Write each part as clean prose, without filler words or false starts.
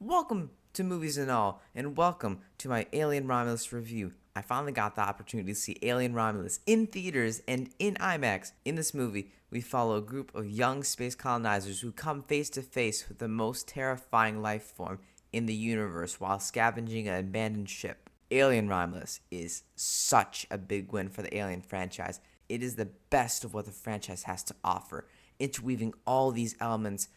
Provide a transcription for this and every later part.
Welcome to Movies and All, and welcome to my Alien Romulus review. I finally got the opportunity to see Alien Romulus in theaters and in IMAX. In this movie, we follow a group of young space colonizers who come face to face with the most terrifying life form in the universe while scavenging an abandoned ship. Alien Romulus is such a big win for the Alien franchise. It is the best of what the franchise has to offer, interweaving all these elements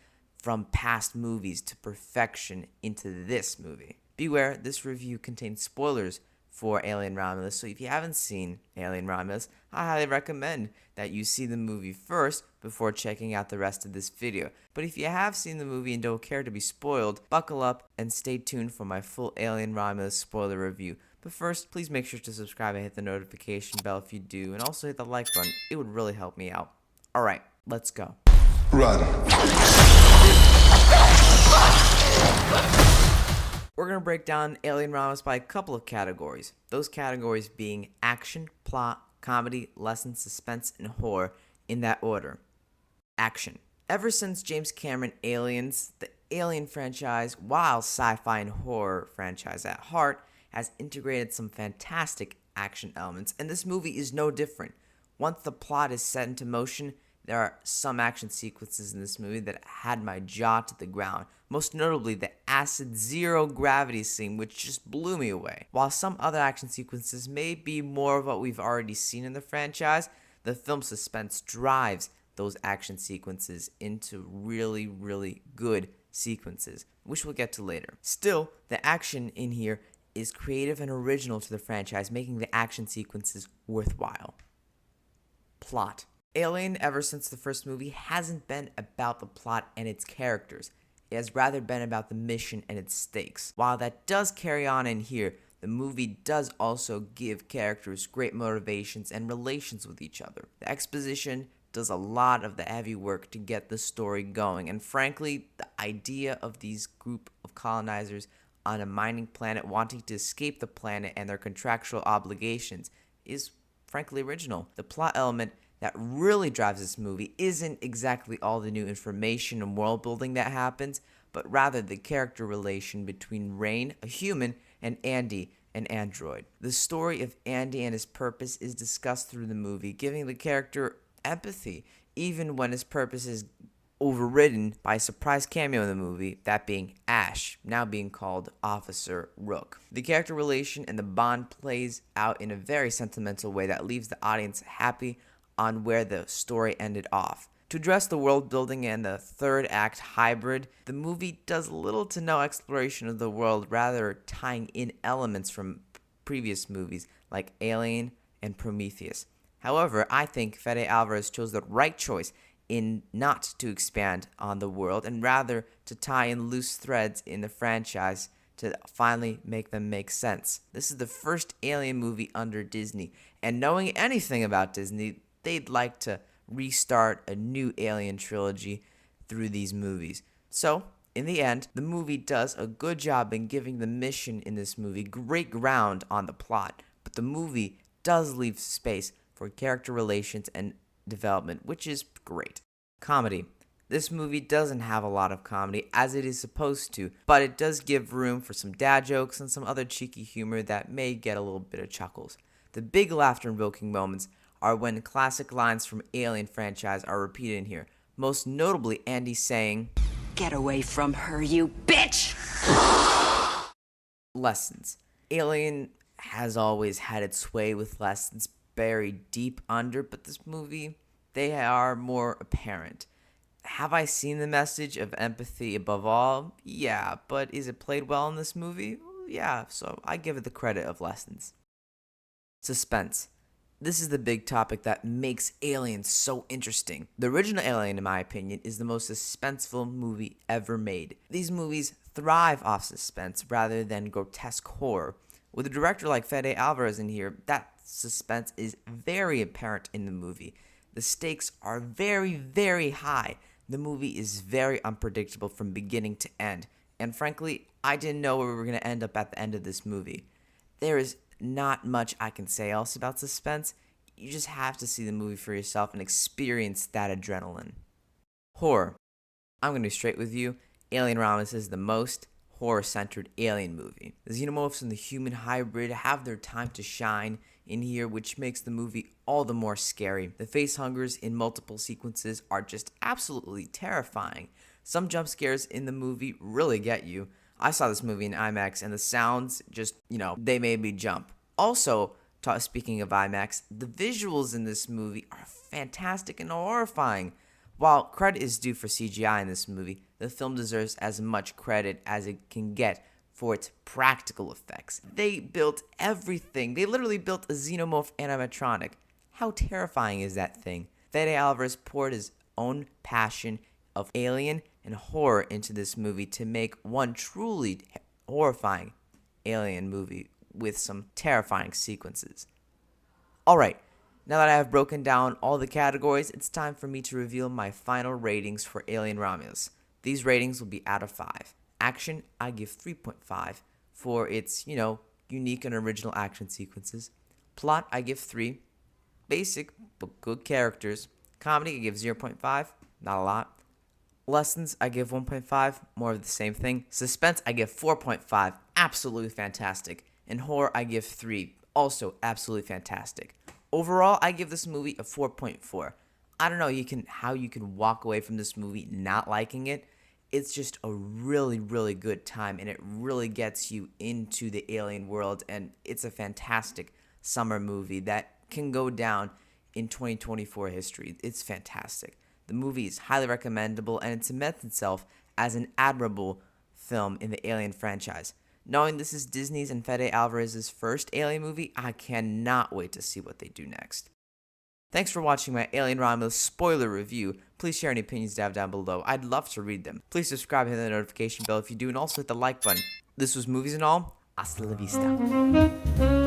from past movies to perfection into this movie. Beware, this review contains spoilers for Alien Romulus, so if you haven't seen Alien Romulus, I highly recommend that you see the movie first before checking out the rest of this video. But if you have seen the movie and don't care to be spoiled, buckle up and stay tuned for my full Alien Romulus spoiler review. But first, please make sure to subscribe and hit the notification bell if you do, and also hit the like button. It would really help me out. Alright, let's go. Run. We're going to break down Alien Romulus by a couple of categories. Those categories being action, plot, comedy, lessons, suspense, and horror in that order. Action. Ever since James Cameron Aliens, the Alien franchise, while sci-fi and horror franchise at heart, has integrated some fantastic action elements, and this movie is no different. Once the plot is set into motion, there are some action sequences in this movie that had my jaw to the ground, most notably the acid zero gravity scene, which just blew me away. While some other action sequences may be more of what we've already seen in the franchise, the film Suspense drives those action sequences into really, really good sequences, which we'll get to later. Still, the action in here is creative and original to the franchise, making the action sequences worthwhile. Plot. Alien, ever since the first movie, hasn't been about the plot and its characters. It has rather been about the mission and its stakes. While that does carry on in here, the movie does also give characters great motivations and relations with each other. The exposition does a lot of the heavy work to get the story going, and frankly, the idea of these group of colonizers on a mining planet wanting to escape the planet and their contractual obligations is frankly original. The plot element that really drives this movie isn't exactly all the new information and world building that happens, but rather the character relation between Rain, a human, and Andy, an android. The story of Andy and his purpose is discussed through the movie, giving the character empathy, even when his purpose is overridden by a surprise cameo in the movie, that being Ash, now being called Officer Rook. The character relation and the bond plays out in a very sentimental way that leaves the audience happy on where the story ended off. To address the world building and the third act hybrid, the movie does little to no exploration of the world, rather tying in elements from previous movies like Alien and Prometheus. However, I think Fede Alvarez chose the right choice in not to expand on the world and rather to tie in loose threads in the franchise to finally make them make sense. This is the first Alien movie under Disney, and knowing anything about Disney, they'd like to restart a new Alien trilogy through these movies. So, in the end, the movie does a good job in giving the mission in this movie great ground on the plot, but the movie does leave space for character relations and development, which is great. Comedy. This movie doesn't have a lot of comedy, as it is supposed to, but it does give room for some dad jokes and some other cheeky humor that may get a little bit of chuckles. The big laughter-invoking moments are when classic lines from Alien franchise are repeated in here, most notably Andy saying, "Get away from her, you bitch!" Lessons. Alien has always had its way with lessons buried deep under, but this movie, they are more apparent. Have I seen the message of empathy above all? Yeah, but is it played well in this movie? Yeah, so I give it the credit of lessons. Suspense. This is the big topic that makes Alien so interesting. The original Alien, in my opinion, is the most suspenseful movie ever made. These movies thrive off suspense rather than grotesque horror. With a director like Fede Alvarez in here, that suspense is very apparent in the movie. The stakes are very, very high. The movie is very unpredictable from beginning to end. And frankly, I didn't know where we were going to end up at the end of this movie. There is not much I can say else about suspense. You just have to see the movie for yourself and experience that adrenaline. Horror. I'm going to be straight with you. Alien Romulus is the most horror-centered alien movie. The xenomorphs and the human hybrid have their time to shine in here, which makes the movie all the more scary. The facehuggers in multiple sequences are just absolutely terrifying. Some jump scares in the movie really get you. I saw this movie in IMAX, and the sounds just, they made me jump. Also, speaking of IMAX, the visuals in this movie are fantastic and horrifying. While credit is due for CGI in this movie, the film deserves as much credit as it can get for its practical effects. They built everything. They literally built a xenomorph animatronic. How terrifying is that thing? Fede Alvarez poured his own passion of alien and horror into this movie to make one truly horrifying alien movie with some terrifying sequences. Alright, now that I have broken down all the categories, it's time for me to reveal my final ratings for Alien Romulus. These ratings will be out of 5. Action, I give 3.5 for its, unique and original action sequences. Plot, I give 3. Basic, but good characters. Comedy, I give 0.5. Not a lot. Lessons, I give 1.5. More of the same thing. Suspense, I give 4.5. Absolutely fantastic. And horror, I give 3. Also absolutely fantastic. Overall, I give this movie a 4.4. I don't know how you can walk away from this movie not liking it. It's just a really, really good time, and it really gets you into the alien world, and it's a fantastic summer movie that can go down in 2024 history. It's fantastic. The movie is highly recommendable, and it cements itself as an admirable film in the Alien franchise. Knowing this is Disney's and Fede Alvarez's first Alien movie, I cannot wait to see what they do next. Thanks for watching my Alien Romulus spoiler review. Please share any opinions down below. I'd love to read them. Please subscribe and hit the notification bell if you do, and also hit the like button. This was Movies and All. Hasta la vista.